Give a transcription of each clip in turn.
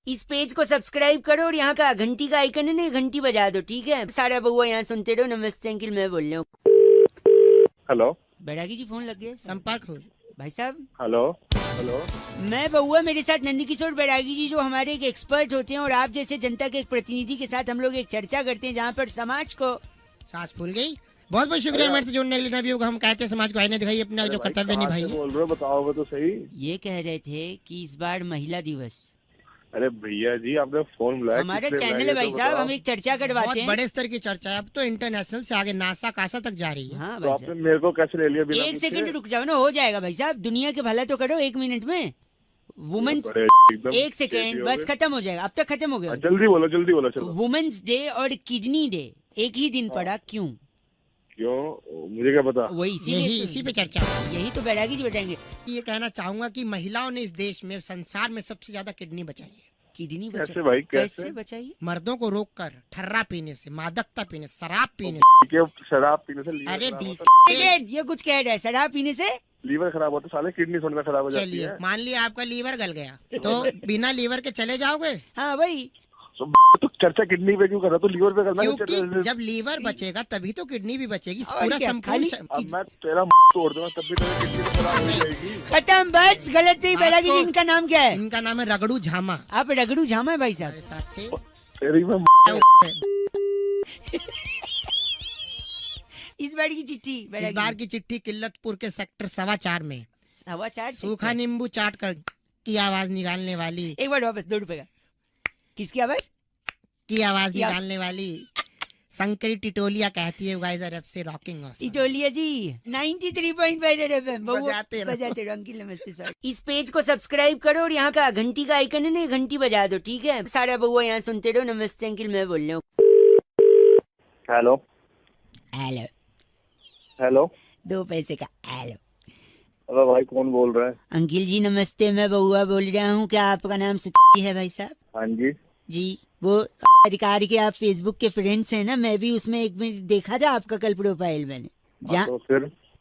इस पेज को सब्सक्राइब करो और यहाँ का घंटी का आइकन है ना, घंटी बजा दो, ठीक है? सारा बउआ यहाँ सुनते रहो। नमस्ते अंकिल, मैं बोल रहा हूँ। हेलो, बैरागी जी फोन लग गया। संपर्क हो भाई साहब, हेलो, हेलो। मैं बउआ, मेरे साथ नंदकिशोर बैरागी जी जो हमारे एक एक्सपर्ट होते हैं और आप जैसे जनता के एक प्रतिनिधि के साथ हम लोग एक चर्चा करते हैं जहाँ पर समाज को सांस फूल गई। बहुत बहुत शुक्रिया हमारे से जुड़ने के लिए। भी होगा, हम कहते हैं समाज को आईने दिखाई, अपना जो कर्तव्य निभाइए। बोल रहे हो, बताओ तो सही। ये कह रहे थे कि इस बार महिला दिवस। अरे भैया जी, आपने फोन बुलाया, हमारा किसने चैनल है बुलाया, भाई तो साहब, बताओ। हम एक चर्चा करवाते बहुत हैं। बड़े स्तर की चर्चा है, अब तो इंटरनेशनल से आगे नासा कासा तक जा रही है। हाँ तो भाई आपने साहब, मेरे को कैसे ले लिया बिना एक पूछे? सेकंड रुक जाओ ना, हो जाएगा भाई साहब। दुनिया के भला तो करो 1 मिनट में। वुमेन्स, बड़े एकदम एक सेकेंड बस, खत्म हो जाएगा। अब तक खत्म हो गया। जल्दी बोलो चलो। वुमेन्स डे और किडनी डे एक ही दिन पड़ा, क्यों? क्यों, मुझे क्या पता। वही इसी पे चर्चा है। यही तो बैरागी जी बताएंगे। ये कहना चाहूंगा कि महिलाओं ने इस देश में, संसार में सबसे ज्यादा किडनी बचाई है। किडनी कैसे भाई, कैसे कैसे? बचाइए? मर्दों को रोककर ठर्रा पीने से, मादकता पीने, शराब पीने क्या शराब पीने से लीवर अरे खराब डी होता है? ये कुछ कह रहा है, शराब पीने से लीवर खराब होता है साले, किडनी थोड़ी ना खराब हो जाती चलिए है। मान लिया आपका लीवर गल गया, तो बिना लीवर के चले जाओगे? हाँ वही। तो चर्चा किडनी पे क्यों कर रहा, तो लीवर पे करना है क्योंकि चर्चा। जब लीवर बचेगा तभी तो किडनी भी बचेगी। और पूरा क्या, संपूर्ण अब मैं तेरा तोड़ दूंगा तब भी तेरी किडनी तो खराब हो जाएगी। खत्म, बस। गलत नहीं। बैरागी जी, इनका नाम क्या है? इनका नाम है रगड़ू झामा। आप रगड़ू झामा है भाई साहब? हमारे साथ थे। तेरी मैं इस बार की चिट्ठी इस बैरागी बार जी। की चिट्ठी किल्लतपुर के सेक्टर 4.25 में हवा चार सूखा नींबू चाट कर की आवाज निकालने वाली, एक बार वापस 2 रुपए का। किसकी आवाज? की आवाज या- निकालने वाली शंकरी टिटोलिया कहती है, guys are FC rocking awesome. Titoliya ji 93.5 FM बजाते रहो। बजाते रहो। अंकिल नमस्ते सर। इस पेज को सब्सक्राइब करो और यहाँ का घंटी का आइकन है ना, घंटी बजा दो, ठीक है? सारा बउआ यहाँ सुनते रहो। नमस्ते अंकिल, मैं बोल रहा हूँ। Hello, hello, hello. 2 पैसे का हेलो। अरे भाई, कौन बोल रहा है? अंकिल जी नमस्ते, मैं बउआ बोल रहा हूँ। क्या आपका नाम सती है भाई साहब? हाँ जी। जी, वो अधिकार के आप फेसबुक के फ्रेंड्स हैं ना? मैं भी उसमें एक मिनट देखा था आपका कल प्रोफाइल मैंने। हाँ,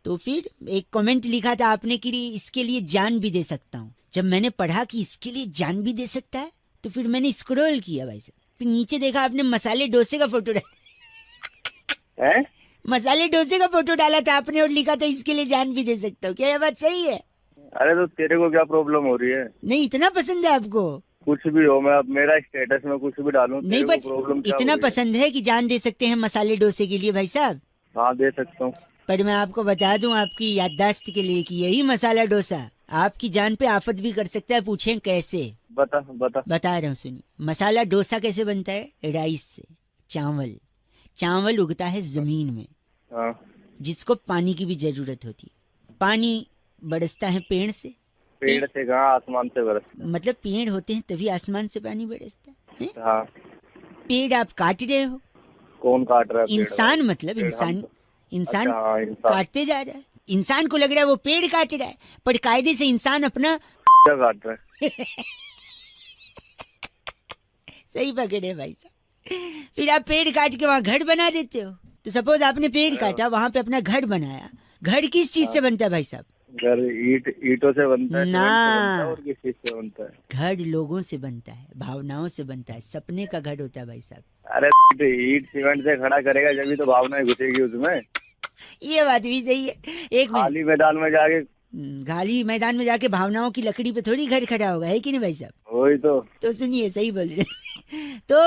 तो फिर एक कमेंट लिखा था आपने कि इसके लिए जान भी दे सकता हूँ। जब मैंने पढ़ा कि इसके लिए जान भी दे सकता है तो फिर मैंने स्क्रॉल किया भाई साहब, फिर नीचे देखा आपने मसाले डोसे का फोटो डाला हैं? मसाले डोसे का फोटो डाला था आपने और लिखा था इसके लिए जान भी दे सकता हूँ। क्या ये बात सही है? अरे तो तेरे को क्या प्रॉब्लम हो रही है? नहीं, इतना पसंद है आपको? कुछ भी हो, मैं अब मेरा स्टेटस में कुछ भी डालूं, नहीं, तेरे बट को प्रॉब्लम क्या इतना हो रही है? पसंद है कि जान दे सकते हैं मसाले डोसे के लिए भाई साहब। हाँ, दे सकता हूँ। पर मैं आपको बता दूं आपकी याददाश्त के लिए कि यही मसाला डोसा आपकी जान पे आफत भी कर सकता है। पूछें कैसे? बता बता। बता रहा हूँ, सुनिए। मसाला डोसा कैसे बनता है? राइस से। चावल उगता है जमीन में, हाँ। जिसको पानी की भी जरूरत होती है। पानी बरसता है पेड़ से। पेड़ से कहाँ, आसमान से बरसता मतलब पेड़ होते हैं तभी आसमान से पानी बरसता है? है। हाँ। पेड़ आप काट रहे हो। कौन काट रहा है पेड़? इंसान, मतलब पेड़ इंसान हम- इंसान अच्छा, हाँ, इंसान काटते जा रहा है। इंसान को लग रहा है वो पेड़ काट रहा है, पर कायदे से इंसान अपना क्या काट रहा है? सही पकड़े भाई साहब। फिर आप पेड़ काट के वहाँ घर बना देते हो। तो सपोज आपने पेड़ काटा, वहाँ पे अपना घर बनाया। घर किस चीज से बनता है भाई साहब? घर ईटों से बनता है, ना। सीमेंट से बनता है, और किस चीज से बनता है? घर लोगों से बनता है, भावनाओं से बनता है, सपने का घर होता है भाई साहब। अरे तो ईट सीमेंट से खड़ा करेगा जब भी तो भावनाएं घुसेगी उसमें। ये बात भी सही है। एक मिनट, खाली मैदान में जाके खाली मैदान में जाके भावनाओं की लकड़ी पे थोड़ी घर खड़ा होगा, है कि नहीं भाई साहब? वही तो सुनिए, सही बोल रहे हैं। तो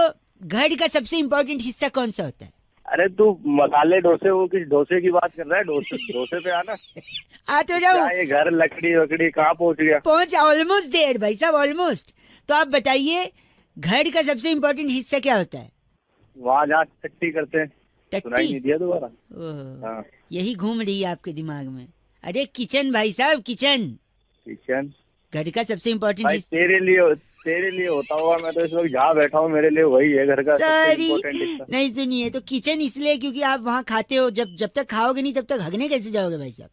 घर का सबसे इम्पोर्टेंट हिस्सा कौन सा होता है? अरे तू मसाले डोसे, वो किस डोसे की बात कर रहा है? डोसे पे आना। आ तो जाओ। क्या ये घर लकड़ी वकड़ी कहाँ पहुंच गया? पहुंच, ऑलमोस्ट देर भाई साहब, ऑलमोस्ट। तो आप बताइए, घर का सबसे इम्पोर्टेंट हिस्सा क्या होता है? वहाँ जहाँ टट्टी करते हैं। सुनाई नहीं टट्टी। दिया दोबारा? ओह, हाँ। यही घूम रही है आपके दिमाग में। अरे किचन भाई साहब, किचन। किचन घर का सबसे इम्पोर्टेंट भाई हिस्सा। तेरे लिए होता हुआ, मैं तो इस वक्त जहाँ बैठा हूँ मेरे लिए वही है घर का सबसे सॉरी, इम्पोर्टेंट हिस्सा। नहीं सुनिए, तो किचन इसलिए क्योंकि आप वहाँ खाते हो। जब तक खाओगे नहीं तब तक हगने कैसे जाओगे भाई साहब?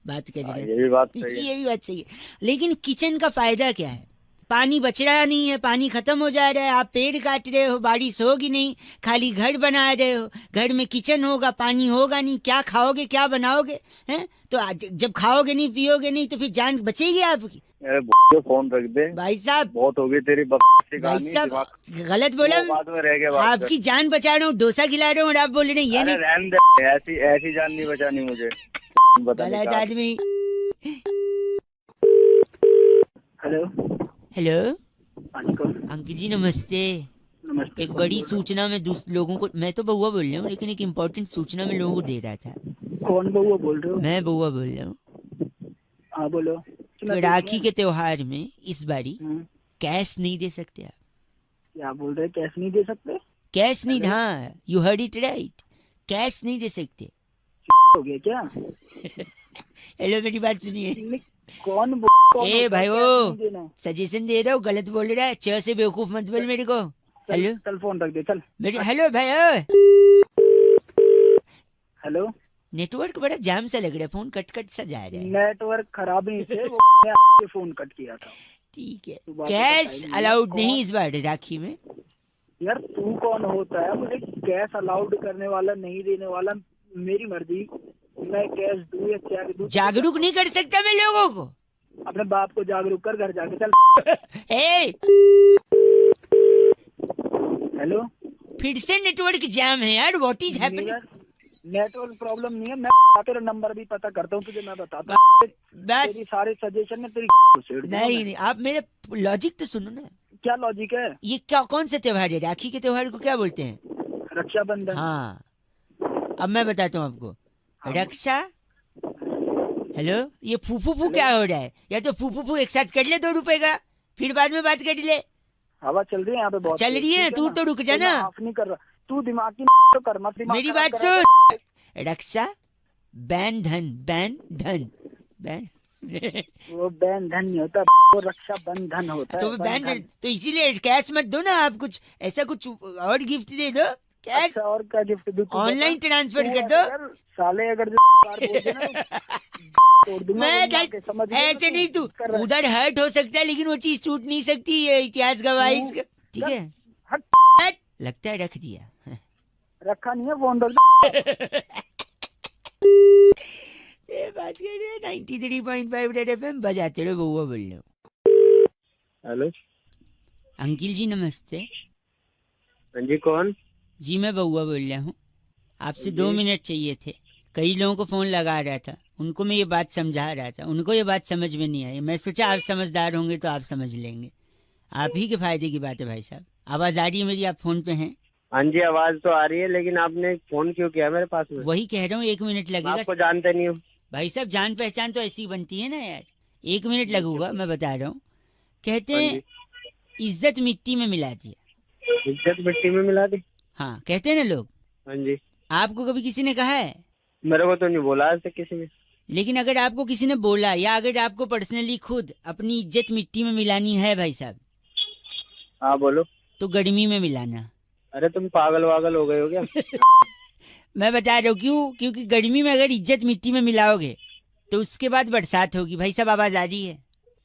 बात कर रहे ये भी बात सही है। ये भी बात सही है। लेकिन किचन का फायदा क्या है? पानी बच रहा नहीं है, पानी खत्म हो जा रहा है, आप पेड़ काट रहे हो, बारिश होगी नहीं, खाली घर बना रहे हो। घर में किचन होगा, पानी होगा नहीं, क्या खाओगे, क्या बनाओगे? हैं? तो जब खाओगे नहीं, पियोगे नहीं, तो फिर जान बचेगी आपकी? अरे फोन रख दे, भाई साहब, बहुत हो गई तेरी बकवास की भाई कहानी, साहब दिमाग गलत बोला। वो बात में रह गए, बात आपकी जान बचा रहा हूँ, डोसा खिला रहा हूँ और आप बोल रहे हैं ये अरे नहीं। रहने दे, ऐसी ऐसी जान नहीं बचानी मुझे, बता गलत क्या। आदमी। हेलो। हेलो हाँ जी, कौन? अंकिल जी नमस्ते। नमस्ते। एक कौन बड़ी बोल रहे सूचना में लोगों को, मैं तो बउआ बोल रहा हूँ लेकिन एक इम्पोर्टेंट सूचना में लोगों को दे रहा था। हो? कौन बउआ बोल रहे हो? मैं बउआ बोल रहा हूँ। हाँ बोलो। सुना कि देख राखी लिया। के त्योहार में इस बारी हम्म, कैश नहीं दे सकते आप। क्या बोल रहे? कैश नहीं दे सकते? कैश नहीं, हेलो? हाँ you heard it right, cash नहीं दे सकते। हो गया क्या? हेलो मेरी बात सुनिए। नहीं, कौन कौन ए होता है? भाई कैश वो नहीं देना। सजेशन दे रहा हूँ, गलत बोल रहा है, च से बेवकूफ मत बोल मेरे को। हेलो चल फोन रख दे, चल। मेरी, हेलो भाई ओए। हेलो। नेटवर्क बड़ा जाम सा लग रहा है, फोन कट कट सा जा रहा है। नेटवर्क खराब नहीं थे, वो ने आपके फोन कट किया था। ठीक है, सुबह का कैश टाइम है। अलाउड कौन? नहीं इस बार राखी में। यार तू कौन होता है मुझे कैश अलाउड करने वाला, नहीं देने वाला? मेरी मर्जी, मैं कैश दूं या क्या दूं? जागरूक नहीं कर सकता मैं लोगों को। अपने बाप को जागरूक कर, घर जाके चल। ए हेलो। फिर से नेटवर्क जाम है यार, व्हाट इज हैपनिंग। मेरा नेटवर्क प्रॉब्लम नहीं है, मैं तेरा नंबर भी पता करता हूँ तुझे, मैं बताता हूँ। बस तेरी सारे सजेशन में तेरी को छेड़ दूंगा नहीं मैं। नहीं, आप मेरे लॉजिक तो सुनो ना। क्या लॉजिक है? ये क्या, कौन सा त्योहार है? राखी के त्योहार को क्या बोलते हैं? रक्षाबंधन। हाँ, अब मैं बताता हूँ आपको। हाँ। रक्षा, हेलो, ये फूफू क्या हो रहा है? या तो फूफू एक साथ कर ले 2 रुपए का, फिर बाद में बात कर ले। हवा चल रही है यहाँ पे बहुत चल तेज, रही है, ठीक तू ना? तो रुक जा मैं ना। माफ नहीं कर रहा, तू दिमाग की तो कर मत, दिमाग मेरी खराब बात करा सुन। रक्षा बैन धन, बैन धन, बैन कर। वो बैन धन नहीं होता, वो रक्षा बंधन होता तो है। बैन बंधन। धन, तो इसीलिए कैश मत दो ना आप, कुछ ऐसा कुछ और गिफ्ट दे दो। कैश अच्छा, और क्या गिफ्ट दूं? तू ऑनलाइन बता। ट्रांसफर तू कर ऐसा दो। कर, साले अगर जो बार बोल देना तोड़ दूंगा मैं वहीं जैस- आके, समझ गया ना ऐसे नहीं, तू कर रहा है। उधर हर्ट हो सकता है लेकिन वो चीज टूट नहीं सकती, ये इतिहास गवाह है इसका। ठीक है, हट। हट, लगता है रख दिया। रखा नहीं है, फोन रख दो। ये बात कर रहे हैं 93.5 रेड एफएम बजाते रहो, बउआ बोल रहे हो। हेलो। अंकिल जी नमस्ते। हाँ जी, कौन? जी मैं बउआ बोल रहा हूँ, आपसे जी। 2 मिनट चाहिए थे। कई लोगों को फोन लगा रहा था, उनको मैं ये बात समझा रहा था, उनको ये बात समझ में नहीं आई। मैं सोचा आप समझदार होंगे तो आप समझ लेंगे। आप ही के फायदे की बात है भाई साहब। आवाज आ रही है मेरी? आप फोन पे हैं? हाँ जी, आवाज तो आ रही है, लेकिन आपने फोन क्यों किया मेरे पास में? वही कह रहा हूँ, 1 मिनट मैं लगेगा। आपको जानते नहीं हूँ। भाई साहब जान पहचान तो ऐसी बनती है ना यार। 1 मिनट लगूगा, मैं बता रहा हूँ। कहते हाँ हैं जी। इज्जत मिट्टी में मिला दिया। इज्जत मिट्टी में मिला दी? हाँ कहते हैं ना लोग। हाँ जी। आपको कभी किसी ने कहा है? मेरे को तो नहीं बोला आज तक किसी ने। लेकिन अगर आपको किसी ने बोला, या अगर आपको पर्सनली खुद अपनी इज्जत मिट्टी में मिलानी है भाई साहब, हाँ बोलो। तो गर्मी में मिलाना। अरे तुम पागल वागल हो गए हो क्या? मैं बता रहा हूँ क्यों, क्योंकि गर्मी में अगर इज्जत मिट्टी में मिलाओगे तो उसके बाद बरसात होगी। भाई साहब आवाज आ रही है?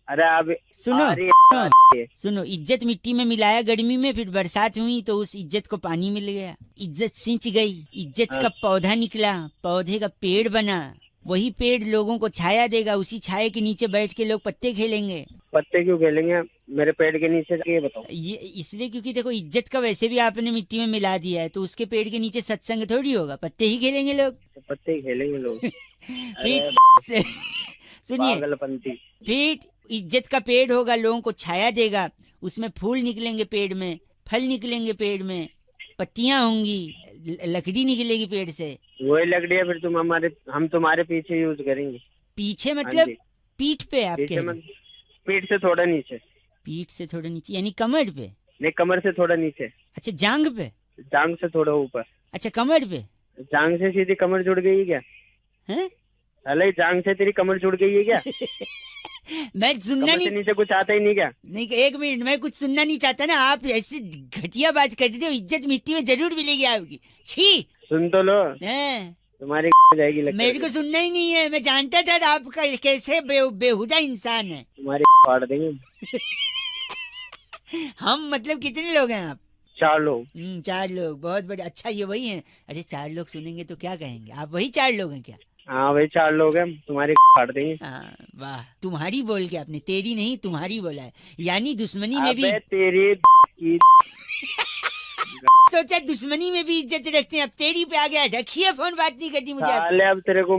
अरे आप सुनो आ रही सुनो, सुनो, इज्जत मिट्टी में मिलाया गर्मी में, फिर बरसात हुई तो उस इज्जत को पानी मिल गया, इज्जत सिंच गई, इज्जत का पौधा निकला, पौधे का पेड़ बना। वही पेड़ लोगों को छाया देगा, उसी छाया के नीचे बैठ के लोग पत्ते खेलेंगे। पत्ते क्यों खेलेंगे मेरे पेड़ के नीचे, ये बताओ। ये इसलिए क्योंकि देखो, इज्जत का वैसे भी आपने मिट्टी में मिला दिया है, तो उसके पेड़ के नीचे सत्संग थोड़ी होगा, पत्ते ही खेलेंगे लोग। तो पत्ते ही खेलेंगे लोग। फिर सुनिए, पागलपंती। फिर इज्जत का पेड़ होगा, लोगों को छाया देगा, उसमें फूल निकलेंगे पेड़ में, फल निकलेंगे पेड़ में, पत्तियां होंगी, लकड़ी निकलेगी पेड़ से। वही लकड़ी है, फिर हम तुम्हारे पीछे यूज करेंगे। पीछे हाँ मतलब जी। पीठ पे? आप पीछे कह रहे? पीठ से थोड़ा नीचे। पीठ से थोड़ा नीचे यानी कमर पे? नहीं, कमर से थोड़ा नीचे। अच्छा, जांग पे? जांग से थोड़ा ऊपर। अच्छा, कमर पे? जांग से सीधी कमर जुड़ गई है क्या? हैं? अरे जांग से तेरी कमर जुड़ गई है क्या? मैं सुनना कमर नहीं। से नीचे कुछ आता ही नहीं क्या? नहीं, 1 मिनट, मैं कुछ सुनना नहीं चाहता ना। आप ऐसे घटिया बात कर रहे हो, इज्जत मिट्टी में जरूर मिलेगी आपकी। छी। सुन तो लो, हैं? तुम्हारी जाएगी लगता मेरे को सुनना ही नहीं है। मैं जानता था आपका कैसे बेहुदा इंसान है। तुम्हारी फाड़ देंगे। हम मतलब कितने लोग हैं आप? 4 लोग। 4 लोग, बहुत बड़े। अच्छा, ये वही हैं? अरे 4 लोग सुनेंगे तो क्या कहेंगे? आप वही 4 लोग हैं क्या? हाँ भाई 4 लोग हैं, तुम्हारी काट देंगे। हाँ, वाह, तुम्हारी बोल के आपने तेरी नहीं तुम्हारी बोला है, यानी दुश्मनी में भी अबे तेरी की सोचा दुश्मनी में भी इज्जत रखते हैं, अब तेरी पे आ गया। रखिए फोन, बात नहीं करनी मुझे अब। साले, अब तेरे को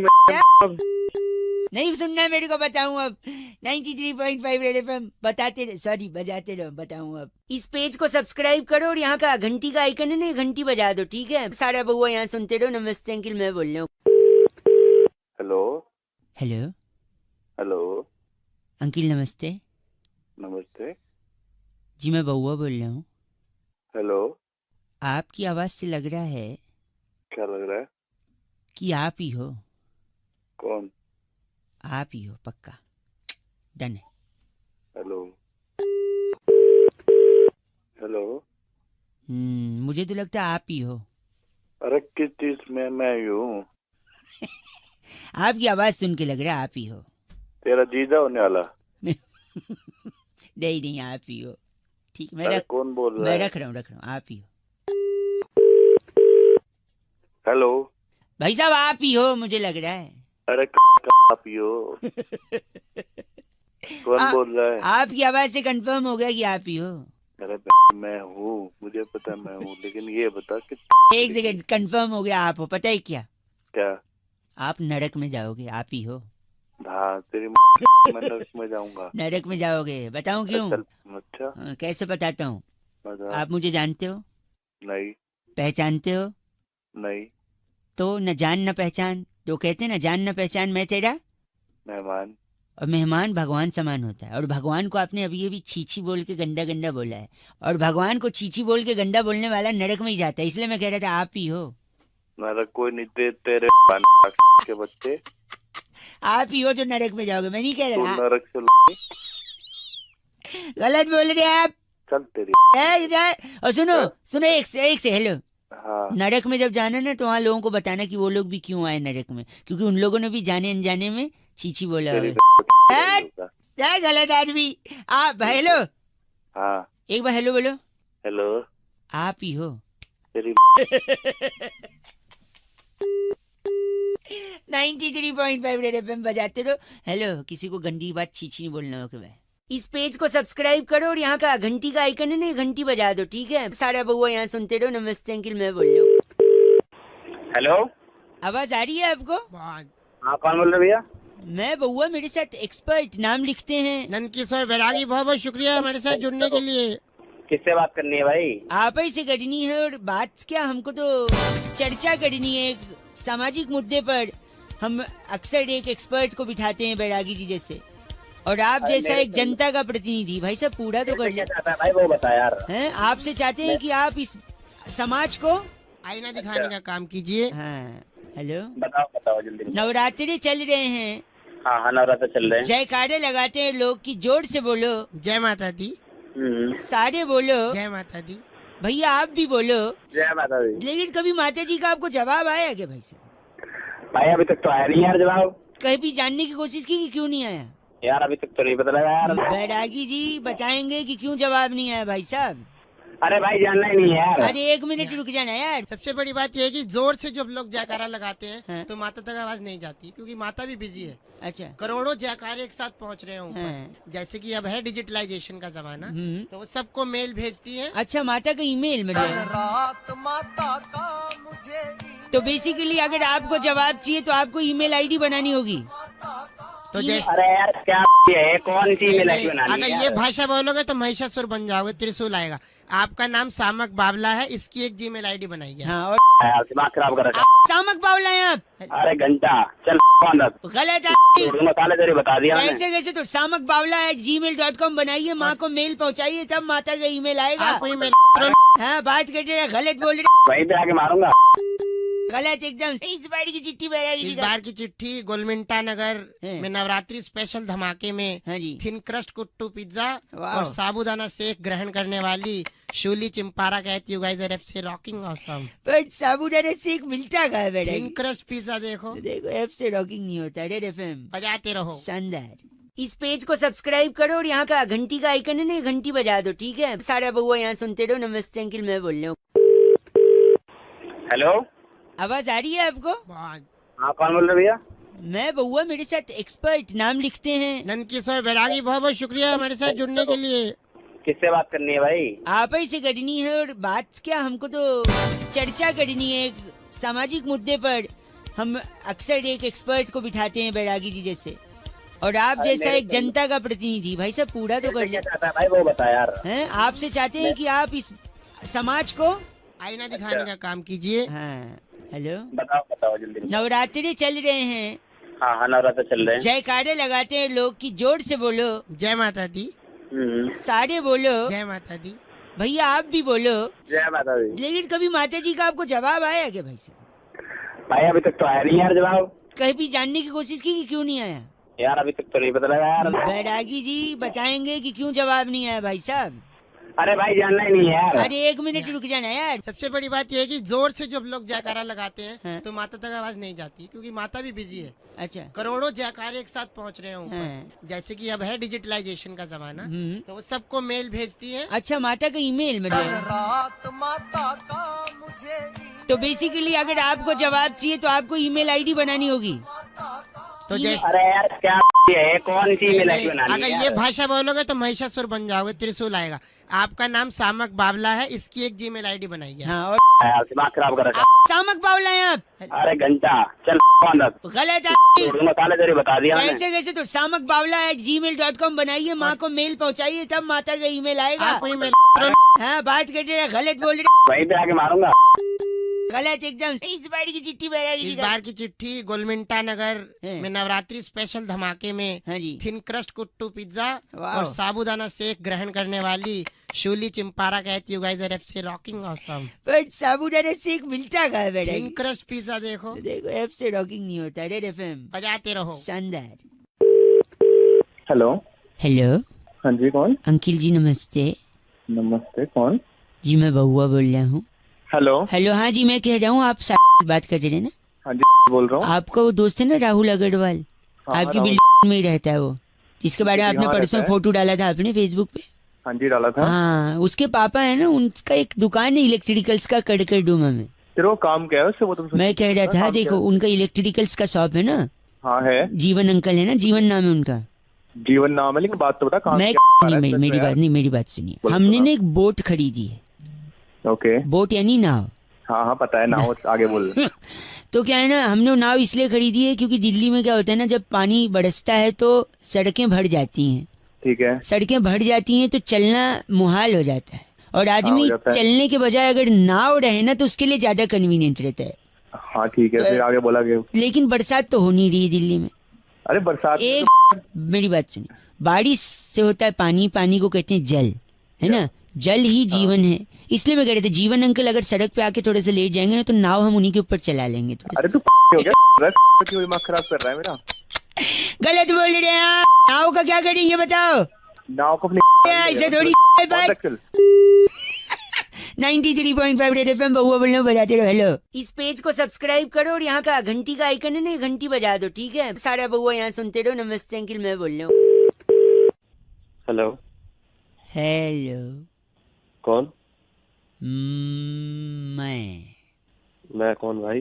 नहीं सुनना है मेरे को, बताऊं अब। 93.5 रेड एफएम बताते रहो, सॉरी बजाते रहो, बताऊं अब। इस पेज को सब्सक्राइब करो और यहाँ का घंटी का आइकन है ना, घंटी बजा दो, ठीक है। सारा बउआ यहाँ सुनते रहो। नमस्ते अंकिल, मैं बोल रहा हूँ। हेलो हेलो हेलो अंकिल, नमस्ते। नमस्ते। जी मैं बउआ बोल रहा हूँ। हेलो, आपकी आवाज से लग रहा है क्या लग रहा है? कि आप ही हो। कौन? आप ही हो, पक्का, डन है। Hello hello. मुझे तो लगता है आप ही हो। अरे किस चीज में मैं ही हूँ? आपकी आवाज सुन के लग रहा है आप ही हो। तेरा जीजा होने वाला? नहीं नहीं, आप ही हो। ठीक, अरे कौन बोल रहा मैं है? रख रहा हूँ, आप ही हो। हेलो भाई साहब, आप ही हो, मुझे लग रहा है। अरे आप ही हो? कौन बोल रहा है? आपकी आवाज से कंफर्म हो गया कि आप ही हो। अरे मैं हूँ, मुझे पता है मैं हूँ, लेकिन ये बता कि एक सेकंड, कंफर्म हो गया आप हो। पता है क्या? क्या? आप नरक में जाओगे, आप ही हो। हाँ तेरी मैं नरक में जाऊंगा। नरक में जाओगे, बताऊं क्यों? अच्छा कैसे बताता हूँ। बता। आप मुझे जानते हो, नहीं पहचानते हो, नहीं। तो न जान न पहचान, तो कहते ना जान न पहचान, मैं तेरा। मेहमान। और मेहमान भगवान समान होता है, और भगवान को आपने अभी छीछी बोल के गंदा गंदा बोला है, और भगवान को छीछी बोल के गंदा बोलने वाला नरक में ही जाता है, इसलिए मैं कह रहा था आप ही हो। नरक कोई नहीं, तेरे के बच्चे। आप ही हो जो नरक में जाओगे, मैं नहीं कह तू रहा। नरक से गलत बोल रहे हैं आप। चल तेरी। और सुनो सुनो, एक से हेलो। हाँ नरक में जब जाना ना, तो वहाँ लोगों को बताना कि वो लोग भी क्यों आए नरक में, क्योंकि उन लोगों ने भी जाने अनजाने में छीछी बोला तेरी होगा। क्या गलत आदमी आप। हेलो, हाँ एक बार हेलो बोलो। हेलो, आप ही हो। तेरी 93.5 रेड एफएम बजाते रहो। हेलो, किसी को गंदी बात छीछी नहीं बोलना हो। भाई इस पेज को सब्सक्राइब करो और यहाँ का घंटी का आइकन है ना, घंटी बजा दो, ठीक है। सारा बउआ यहाँ सुनते रहो। नमस्ते अंकिल, मैं बोल रहा हूँ। हेलो। आवाज आ रही है आपको? हाँ कौन बोल रहे भैया? मैं बउआ, मेरे साथ एक्सपर्ट नाम लिखते हैं नंदकिशोर बैरागी, बहुत बहुत शुक्रिया हमारे साथ जुड़ने के लिए। किससे बात करनी है भाई? आप ही से करनी है, और बात क्या, हमको तो चर्चा करनी है एक सामाजिक मुद्दे पर। हम अक्सर एक एक्सपर्ट को बिठाते हैं, बैरागी जी जैसे, और आप जैसा एक जनता का प्रतिनिधि। भाई साहब पूरा तो कर ले भाई वो बता यार। हैं, आपसे चाहते हैं कि आप इस समाज को आईना दिखाने का काम कीजिए। हाँ। हेलो, बताओ बताओ जल्दी। नवरात्रि चल रहे हैं, हाँ हाँ नवरात्र चल रहे हैं। जयकारे लगाते हैं लोग की, जोर से बोलो। जय माता दी। सारे बोलो। जय माता दी। भैया आप भी बोलो। जय माता दी। लेकिन कभी माता जी का आपको जवाब आया क्या भाई साहब? भाई अभी तक तो आया नहीं यार जवाब। कभी जानने की कोशिश की कि क्यों नहीं आया? यार अभी तक तो नहीं पता लगा यार। बैरागी जी बताएंगे कि क्यों जवाब नहीं आया भाई साहब। अरे भाई जानना ही नहीं है यार। अरे एक मिनट रुक जाना यार। सबसे बड़ी बात यह है कि जोर से जब लोग जयकारा लगाते हैं हाँ। तो माता तक आवाज नहीं जाती, क्योंकि माता भी बिजी है। अच्छा। करोड़ों जयकारे एक साथ पहुंच रहे हैं ऊपर। हाँ। जैसे कि अब है डिजिटलाइजेशन का जमाना, हम्म। तो वो सबको मेल भेजती है। अच्छा, माता का ईमेल में रात माता का मुझे तो बेसिकली अगर आपको जवाब चाहिए तो आपको ईमेल आईडी बनानी होगी। तो जैसे अरे यार क्या है, कौन सी ईमेल आईडी बनानी है अगर ये भाषा बोलोगे तो महिषासुर बन जाओगे, त्रिशूल आएगा। आपका नाम सामक बावला है, इसकी एक जीमेल आईडी बनाइए। हाँ, और यार दिमाग खराब कर रखा आप सामक बावला हैं आप। है। अरे घंटा चल गलत आदमी। मसाले तेरे बता दिया मैंने। कैसे कैसे, तो सामक बावला @gmail.com बनाइए, माँ को मेल पहुँचाइए, तब माता का ईमेल आएगा। आपको ईमेल हाँ, बात करते गलत बोल रहे, वहीं पे आके मारूंगा। गलत एकदम। इस बार की चिट्ठी बैरागी जी इस का। बार की चिट्ठी गोलमिंटा नगर है। में नवरात्रि स्पेशल धमाके में हाँ जी। थिन क्रस्ट कुट्टू पिज्जा वाह। और साबूदाना शेक ग्रहण करने वाली शूली चिंपारा कहती है, guys are FC rocking awesome. पर साबूदाना शेक मिलता कहाँ है थिन बैरागी? क्रस्ट पिज्जा देखो, देखो ऐप से रॉकिंग नहीं होता। रेड एफएम बजाते रहो। शानदार। इस पेज को सब्सक्राइब करो और यहाँ का घंटी का आइकन है ना, घंटी बजा दो, ठीक है। सारा बउआ यहाँ सुनते रहो। नमस्ते अंकिल, मैं बोल रहा हूँ। हेलो। आवाज आ रही है आपको? बहुत हाँ कौन बोल रहे भैया? मैं बउआ, मेरे साथ एक्सपर्ट नाम लिखते हैं। नंद किशोर बैरागी, बहुत बहुत शुक्रिया हमारे साथ जुड़ने के लिए। किससे बात करनी है भाई? आप ही से करनी है। और बात क्या, हमको तो चर्चा करनी है एक सामाजिक मुद्दे पर। हम अक्सर एक एक्सपर्ट को बिठाते हैं बैरागी जी जैसे, और आप अरे जैसा मेरे एक जनता का प्रतिनिधि। भाई साहब पूरा तो कर क्या ले चाहता है भाई, वो बता यार। हैं। आपसे चाहते हैं कि आप इस समाज को आईना दिखाने का काम कीजिए। हाँ। हेलो, बताओ बताओ जल्दी। नवरात्रि चल रहे हैं, हाँ हाँ, नवरात्र चल रहे हैं। जयकारे लगाते हैं लोग की, जोर से बोलो, जय माता दी, सारे बोलो। जय माता दी। भैया आप भी बोलो। जय माता दी। लेकिन कभी माता जी का आपको जवाब आया क्या भाई साहब? भाई अभी तक तो आया नहीं यार जवाब। कहीं भी जानने की कोशिश की कि क्यों नहीं आया? यार अभी तक तो नहीं पता लगा यार। बैरागी जी बताएंगे कि क्यों जवाब नहीं आया भाई साहब। अरे भाई जानना ही नहीं है यार। अरे 1 मिनट रुक जाना यार। सबसे बड़ी बात यह है कि जोर से जब लोग जयकारा लगाते हाँ। हैं तो माता तक आवाज नहीं जाती, क्योंकि माता भी बिजी है। अच्छा। करोड़ों जयकारे एक साथ पहुंच रहे हैं हाँ। ऊपर। जैसे कि अब है डिजिटलाइजेशन का जमाना, तो वो सबको मेल भेजती है। अच्छा, माता का ईमेल कल मतलब। रात माता का मुझे तो बेसिकली अगर आपको जवाब चाहिए तो आपको ईमेल आईडी बनानी होगी। तो ईमेल- जैसे अरे यार क्या है, कौन सी ईमेल आईडी बनानी अगर है ये यार? भाषा बोलोगे तो महिषासुर बन जाओगे, त्रिशूल आएगा। आपका नाम सामक बावला है, इसकी एक जीमेल आईडी बनाइए। हाँ। और यार दिमाग खराब कर रखा सामक बावला हैं आप। है। अरे घंटा चल अंदर। गलत है। छोड़ दूंगा, साले तेरे बता दिया मैंने। कैसे कैसे? तो सामक बावला @gmail.com बनाइए, माँ को मेल पहुँचाइए, तब माता का ईमेल आएगा। आपको ईमेल हाँ, बात कर रहे हैं, गलत बोल रहे वहीं पे आके मारूंगा। हैं। गलत एकदम। इस बार की चिट्ठी बैरागी जी इस का। बार की चिट्ठी गोलमिंटा नगर है। में नवरात्रि स्पेशल धमाके में हाँ जी। थिन क्रस्ट कुट्टू पिज्जा वाह। और साबूदाना शेक ग्रहण करने वाली शूली चिंपारा कहती you guys are FC rocking awesome. पर साबूदाना शेक मिलता कहाँ है थिन बैरागी? क्रस्ट पिज्जा देखो, देखो ऐप से रॉकिंग नहीं होता। रेड एफएम बजाते रहो। शानदार। हेलो। हेलो हाँ जी कौन? अंकिल जी, नमस्ते नमस्ते कौन? जी। मैं बहुआ बोल रहा हूँ। हेलो। हेलो। हाँ जी, मैं कह रहा हूँ आप बात कर रहे हैं ना? हाँ जी बोल रहा हूँ। आपका वो दोस्त है ना राहुल अग्रवाल, हाँ, आपकी राहुल। बिल्डिंग में ही रहता है वो, जिसके बारे में जी, आपने हाँ, परसों रहता है। फोटो डाला था आपने फेसबुक पे। हाँ जी डाला था। हाँ, उसके पापा है ना, उनका एक दुकान है इलेक्ट्रिकल्स का कड़कर डूमा में। तेरे वो काम क्या है उससे, वो तुमसे मैं कह रहा था, काम देखो क्या है? उनका इलेक्ट्रिकल्स का शॉप है ना, हाँ है। जीवन अंकल है ना, जीवन नाम है उनका। जीवन नाम है, लेकिन बात तो बता काम मैं क्या नहीं, है? सच मेरी में बात नहीं, मेरी बात सुनिए। बोलो, हमने सुना। ना एक बोट खरीदी है। ओके। बोट यानी नाव। हाँ हाँ पता है ना, वो आगे बोल। तो क्या है ना, हमने वो नाव इसलिए खरीदी है क्योंकि दिल्ली में क्या होता है ना, जब पानी बरसता है तो सड़कें भर जाती हैं। ठीक है। सड़कें भर जाती हैं तो चलना मुहाल हो जाता है, और आदमी हो जाता है। चलने के बजाय अगर नाव रहे ना तो उसके लिए ज्यादा कन्वीनियंट रहता है। हाँ ठीक है, फिर आगे बोला गया। लेकिन बरसात तो हो नहीं रही है दिल्ली में। अरे बरसात में एक मेरी बात सुनिए, बारिश से होता है पानी, पानी को कहते हैं जल, है ना? जल ही जीवन है। इसलिए मैं कह रहे थे, जीवन अंकल अगर सड़क पे आके थोड़े से लेट जाएंगे ना तो नाव हम उन्हीं के ऊपर चला लेंगे थोड़ा अरे तू हो गया? क्यों दिमाग खराब कर रहा है मेरा? सा। गलत बोल रहे हैं आप। नाव का क्या करेंगे बताओ? नाव को अपनी ऐसे थोड़ी कौन बात। रख चल। 93.5 रेड एफएम बहुआ बोलने बजाते रहो। हेलो, इस पेज को सब्सक्राइब करो और यहाँ का घंटी का आइकन है ना, घंटी बजा दो, ठीक है? सारा बहुआ यहाँ सुनते रहो। नमस्ते अंकिल, मैं बोल रहा हूँ। हेलो। हेलो। कौन? मैं कौन भाई?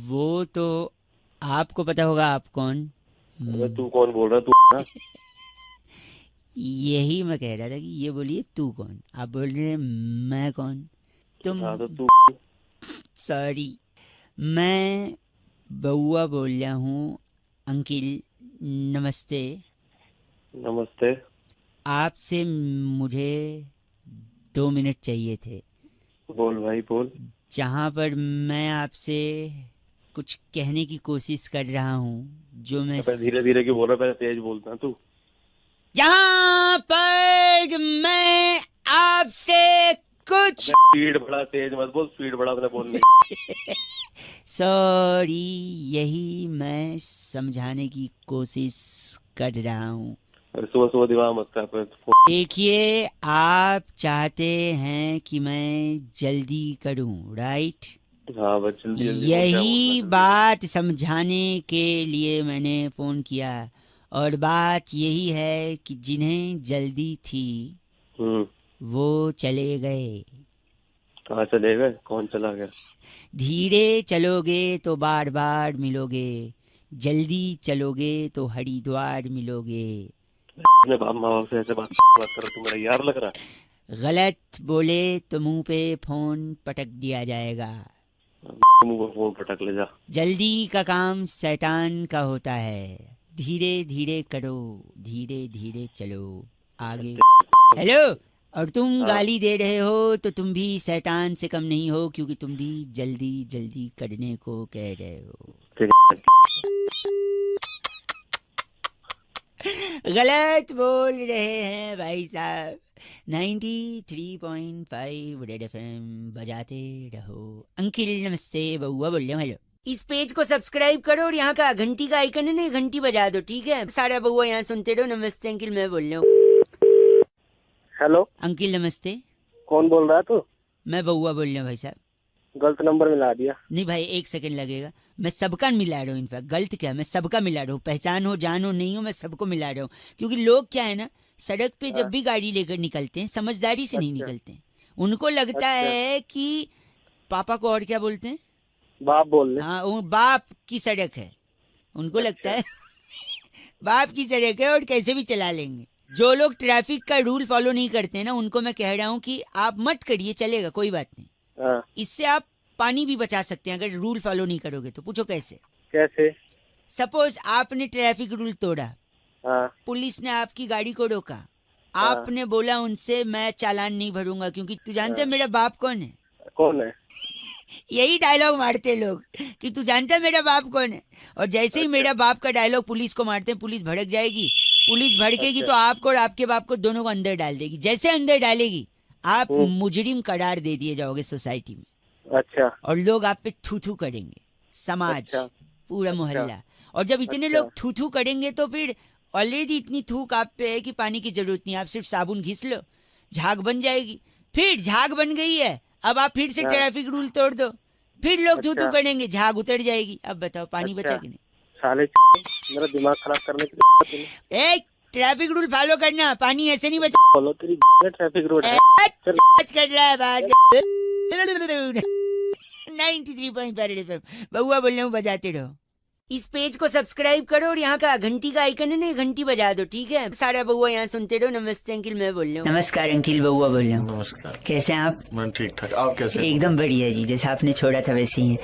वो तो आपको पता होगा आप कौन। अबे तू कौन बोल रहा है? तू ना? यही मैं कह रहा था कि ये बोलिए तू कौन। आप बोल रहे हैं मैं कौन? तुम हाँ तो तू। सॉरी, मैं बउआ बोल रहा हूँ। अंकिल नमस्ते। नमस्ते। आपसे मुझे 2 मिनट चाहिए थे, बोल भाई बोल। जहाँ पर मैं आपसे कुछ कहने की कोशिश कर रहा हूँ, जो मैं धीरे धीरे क्यों बोल रहा है? पहले तेज बोलता है तू। यहाँ पर मैं आपसे कुछ स्पीड बड़ा, तेज मत बोल, स्पीड बड़ा अपने बोलने। सॉरी, यही मैं समझाने की कोशिश कर रहा हूँ। अरे सुबह सुबह दिमाग मत खा। देखिए, आप चाहते हैं कि मैं जल्दी करूँ, राइट? हाँ बस जल्दी जल्दी बोल, क्या यही बोलना है? बात समझाने के लिए मैंने फोन किया, और बात यही है कि जिन्हें जल्दी थी वो चले गए। कहाँ चले गए? कौन चला गया? धीरे चलोगे तो बार बार मिलोगे, जल्दी चलोगे तो हरिद्वार मिलोगे। अपने बाप माँ बाप से ऐसे बात कर, तू मेरा यार लग रहा है। गलत बोले तो मुंह पे फोन पटक दिया जाएगा। मुंह पर फोन पटक ले जा। जल्दी का काम शैतान का होता है। धीरे धीरे करो, धीरे धीरे चलो आगे। हेलो, और तुम हाँ। गाली दे रहे हो तो तुम भी शैतान से कम नहीं हो, क्योंकि तुम भी जल्दी जल्दी करने को कह रहे हो। ठीक है। गलत बोल रहे हैं भाई साहब। 93.5 रेड एफएम बजाते रहो। अंकिल नमस्ते, बउआ बोल रहे हो। हेलो, इस पेज को सब्सक्राइब करो और यहाँ का घंटी का आइकन है ना, घंटी बजा दो, ठीक है? सारा बउआ यहाँ सुनते रहो। नमस्ते अंकिल, मैं बोल रहा हूँ। हेलो, अंकिल नमस्ते, कौन बोल रहा है तू? मैं बउआ बोल रहा हूँ भाई साहब। गलत नंबर मिला दिया। नहीं भाई, 1 सेकंड लगेगा। मैं सबका मिला रहा हूँ, इनफैक्ट गलत क्या, मैं सबका मिला रहा हूँ। पहचान हो जान हो नहीं हो, मैं सबको मिला रहा हूँ। क्योंकि लोग क्या है ना, सड़क पे जब भी गाड़ी लेकर निकलते हैं समझदारी से नहीं अच्छा। निकलते हैं। उनको लगता है कि पापा को और क्या बोलते हैं, बाप बोल ले। हाँ, वो बाप की सड़क है। उनको लगता है बाप की सड़क है और कैसे भी चला लेंगे। जो लोग ट्रैफिक का रूल फॉलो नहीं करते हैं ना, उनको मैं कह रहा हूँ कि आप मत करिए, चलेगा, कोई बात नहीं। हाँ। इससे आप पानी भी बचा सकते हैं अगर रूल फॉलो नहीं करोगे तो। पूछो कैसे? कैसे? सपोज आपने ट्रैफिक रूल तोड़ा, हाँ। पुलिस ने आपकी गाड़ी को रोका, आपने बोला उनसे मैं चालान नहीं भरूंगा, क्योंकि तू जानते है मेरा बाप कौन है? कौन है? यही डायलॉग मारते लोग कि तू जानता है मेरा बाप कौन है। और जैसे ही मेरा बाप का डायलॉग पुलिस को मारते हैं, पुलिस भड़क जाएगी। पुलिस भड़केगी तो आपको और आपके बाप को दोनों को अंदर डाल देगी। जैसे अंदर डालेगी, आप मुजरिम करार दे दिए जाओगे सोसाइटी में। अच्छा। और लोग आप पे थू थू करेंगे, समाज, अच्छा। पूरा मोहल्ला। और जब इतने अच्छा। लोग थू थू करेंगे तो फिर ऑलरेडी इतनी थूक आप पे है कि पानी की जरूरत नहीं, आप सिर्फ साबुन घिस लो, झाग बन जाएगी। फिर झाग बन गई है, अब आप फिर से हाँ। ट्रैफिक रूल तोड़ दो, फिर लोग थू थू अच्छा। करेंगे, झाग उतर जाएगी। अब बताओ पानी बचा कि नहीं? साले मेरा दिमाग खराब करने की तूने। एक ट्रैफिक रूल फॉलो करना, पानी ऐसे नहीं बचा। बोलो तेरी ट्रैफिक रूल है। चल। कर रहा है बात। 93.5 बउआ बोल रहा हूँ, बजाते रहो। इस पेज को सब्सक्राइब करो और यहाँ का घंटी का आइकन है ना, घंटी बजा दो, ठीक है? सारा बउआ यहाँ सुनते रहो। नमस्ते अंकिल, मैं बोल रहा हूँ। नमस्कार अंकिल, बउआ बोल रहा हूँ। नमस्कार। कैसे हैं आप? मैं ठीक ठाक, आप कैसे हैं? एकदम बढ़िया जी, जैसे आपने छोड़ा था वैसे ही है।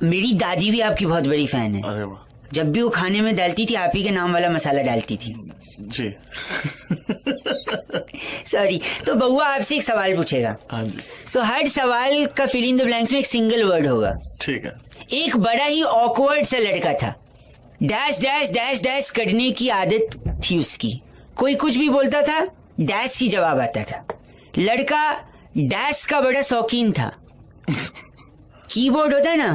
मेरी दादी भी आपकी बहुत बड़ी फैन है। अरे वाह। जब भी वो खाने में डालती थी, आप ही के नाम वाला मसाला डालती थी। जी। सॉरी। तो बउआ आपसे एक सवाल पूछेगा। हाँ जी। सो हर सवाल का फिल इन द ब्लैंक्स में एक सिंगल वर्ड होगा। ठीक है। एक बड़ा ही ऑकवर्ड सा लड़का था, डैश डैश डैश डैश करने की आदत थी उसकी। कोई कुछ भी बोलता था, डैश ही जवाब आता था। लड़का डैश का बड़ा शौकीन था। कीबोर्ड होता है ना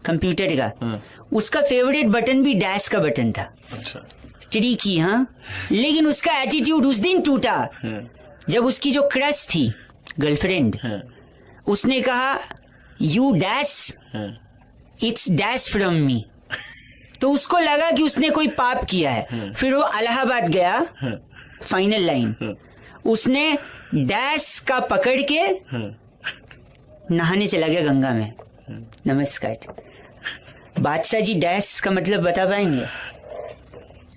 कंप्यूटर का, उसका फेवरेट बटन भी डैश का बटन था। अच्छा। ट्रिकी, हाँ। लेकिन उसका एटीट्यूड उस दिन टूटा जब उसकी जो क्रश थी, गर्लफ्रेंड, उसने कहा you dash it's dash from me. तो उसको लगा कि उसने कोई पाप किया है। फिर वो इलाहाबाद गया, फाइनल लाइन, उसने डैश का पकड़ के नहाने चला गया गंगा में। नमस्कार। बादशाह जी डैश का मतलब बता पाएंगे?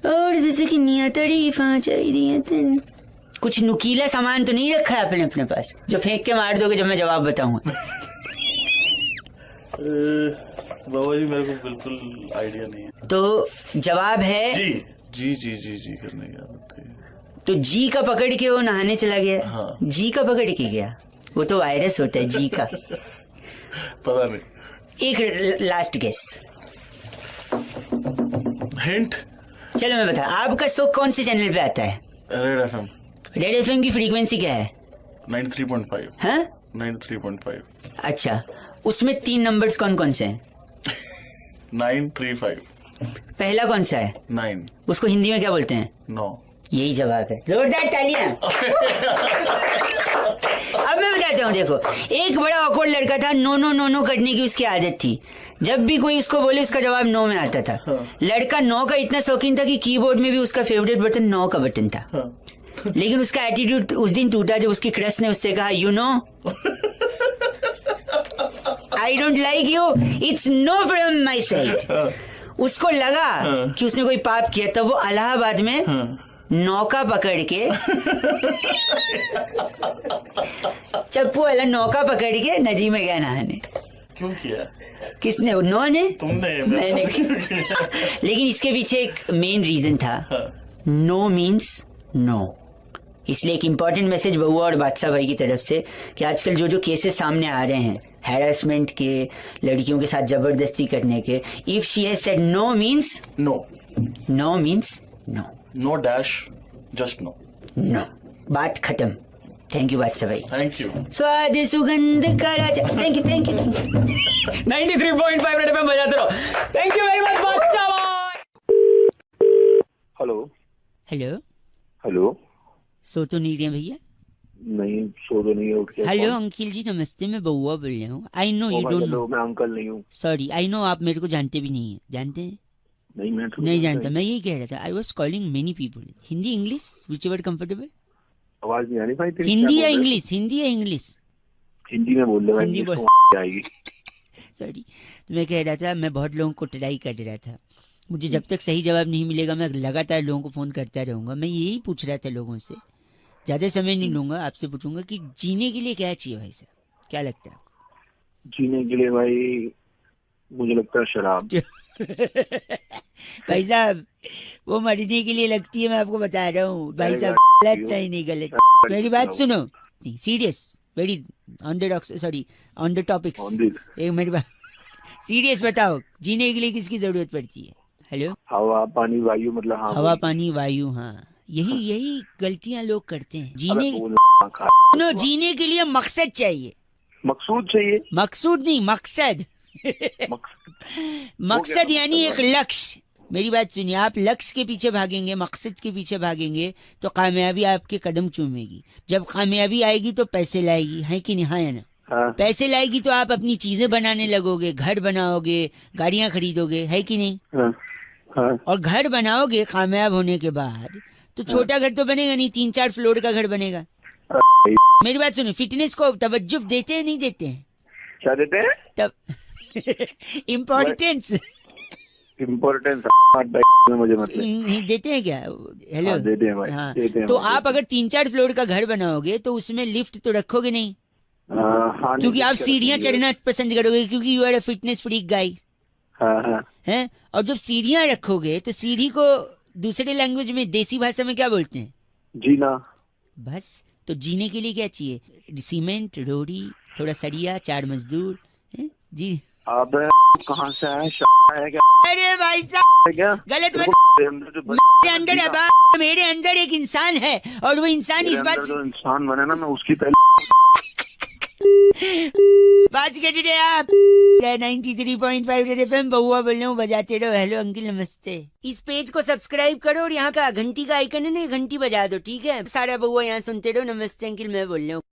और जैसे कि नियतरीफा चाहिए, कुछ नुकीला सामान तो नहीं रखा है आपने अपने पास जो फेंक के मार दोगे जब मैं जवाब बताऊंगा? बाबा जी मेरे को बिल्कुल आइडिया नहीं है। तो जवाब है जी जी जी जी जी करने की आदत है। तो जी का पकड़ के वो नहाने चला गया। हाँ। जी का पकड़ के गया, वो तो वायरस होता है जी का। पता नहीं। एक लास्ट गेस, हिंट। चलो मैं बता। आपका शो कौन से चैनल पे आता है? Red FM. रेड एफएम की फ्रीक्वेंसी क्या है? 93.5। हाँ, 93.5। अच्छा, उसमें 3 नंबर्स कौन कौन से हैं? 935। पहला कौन सा है? 9। उसको हिंदी में क्या बोलते हैं? 9। यही जवाब है। जोरदार तालियां। अब मैं बताता हूँ, देखो, एक बड़ा ऑकवर्ड लड़का था, नो नो नो नो करने की उसकी आदत थी। जब भी कोई उसको बोले उसका जवाब नो में आता था। लड़का 9 का इतना शौकीन था कि कीबोर्ड में भी उसका फेवरेट बटन 9 का बटन था। लेकिन उसका एटीट्यूड उस दिन टूटा जब उसकी क्रश ने उससे कहा you know I don't like you, it's know from my side. उसको लगा हाँ। कि उसने कोई पाप किया, तब वो इलाहाबाद में नौका पकड़ के चप्पू वाला नौका पकड़ के नदी में गया नहाने। क्यों किया? किसने? उन्होंने? तुमने? मैंने। लेकिन इसके पीछे एक मेन रीजन था, नो मीन्स नो। इसलिए एक इम्पॉर्टेंट मैसेज बउआ और बादशाह भाई की तरफ से कि आजकल जो जो केसेस सामने आ रहे हैं हैरेसमेंट के, लड़कियों के साथ जबरदस्ती करने के, if she has said no means no, no means no, no dash, just no, no, बात खत्म। थैंक यू बादशाह भाई। Thank you. स्वाद सुगंध का राजा। Thank you, thank you, 93.5 red FM बजाते रहो। थैंक यू वेरी मच बादशाह भाई। Hello hello, hello. सो तो नहीं रहे भैया? नहीं, सो तो नहीं है, उठ के। हेलो अंकिल जी नमस्ते, मैं बउआ बोल रहा हूँ। I know you don't know. मैं अंकल नहीं हूँ। सॉरी, आई नो आप मेरे को जानते भी नहीं है। जानते हैं? नहीं, मैं नहीं जानता। मैं यही कह रहा था, I was calling many people. Hindi English which ever comfortable. आवाज नहीं आ रही भाई तेरी। हिंदी या इंग्लिश? हिंदी या इंग्लिश? हिंदी में बोल रहे भाई। हिंदी बोल। आएगी। सॉरी, तो मैं कह रहा था, मैं बहुत लोगों को ट्राई कर रहा था। मुझे जब तक सही जवाब नहीं मिलेगा मैं लगातार लोगों को फोन करता रहूंगा। मैं यही पूछ रहा था लोगों से, ज्यादा समय नहीं लूंगा, आपसे पूछूंगा कि जीने के लिए क्या चाहिए भाई साहब, क्या लगता है आपको? जीने के लिए भाई मुझे लगता है शराब। भाई साहब वो मरने के लिए लगती है, मैं आपको बता रहा हूँ भाई साहब। गलत है, नहीं गलत। मेरी बात सुनो, serious, very on the sorry on the topics. एक मेरी बात सीरियस बताओ, जीने के लिए किसकी जरूरत पड़ती है? हेलो, हवा पानी वायु, मतलब हाँ हवा पानी वायु। हाँ, यही गलतियां लोग करते हैं। जीने नो, जीने के लिए मकसद चाहिए। मकसूद चाहिए। मकसूद नहीं, मकसद। मकसद यानी एक लक्ष्य। मेरी बात सुनिए, आप लक्ष्य के पीछे भागेंगे, मकसद के पीछे भागेंगे तो कामयाबी आपके कदम चूमेगी। जब कामयाबी आएगी तो पैसे लाएगी, है कि नहीं? हाँ या ना? हाँ। पैसे लाएगी तो आप अपनी चीजें बनाने लगोगे, घर बनाओगे, गाड़ियां खरीदोगे, है कि नहीं? हाँ। हाँ। और घर बनाओगे कामयाब होने के बाद तो छोटा घर तो बनेगा नहीं, 3-4 फ्लोर का घर बनेगा। मेरी बात सुनो, फिटनेस को तवज्जो देते हैं नहीं देते हैं? क्या देते हैं? तब इम्पोर्टेंस इम्पोर्टेंस मुझे मतलब नहीं देते हैं क्या? हेलो, हाँ, देते हैं भाई। हाँ, देते हैं तो भाई, आप अगर 3-4 फ्लोर का घर बनाओगे तो उसमें लिफ्ट तो रखोगे नहीं, हाँ, क्योंकि आप नहीं, सीढ़ियां चढ़ना पसंद करोगे, क्योंकि you are a fitness freak guy. हाँ, हाँ। हैं? और जब सीढ़ियां रखोगे तो सीढ़ी को दूसरे लैंग्वेज में, देसी भाषा में क्या बोलते हैं? जीना। बस, तो जीने के लिए क्या चाहिए? सीमेंट, रोड़ी, थोड़ा सरिया, 4 मजदूर। हैं? जी अब कहाँ से है क्या? अरे भाई साहब है क्या? गलत मत। मेरे अंदर जो मेरे अंदर मेरे अंदर एक इंसान है और वो इंसान इस बात जो इंसान बने ना, मैं उसकी पहले बात कर रहे आप। 93.5 रेड एफएम, बउआ बोल रहा हूँ, बजाते रहो। हेलो अंकिल नमस्ते। इस पेज को सब्सक्राइब करो और यहाँ का घंटी का आइकन है ना, घंटी बजा दो, ठीक है? सारा बउआ यहाँ सुनते रहो। नमस्ते अंकिल, मैं बोल रहा हूँ।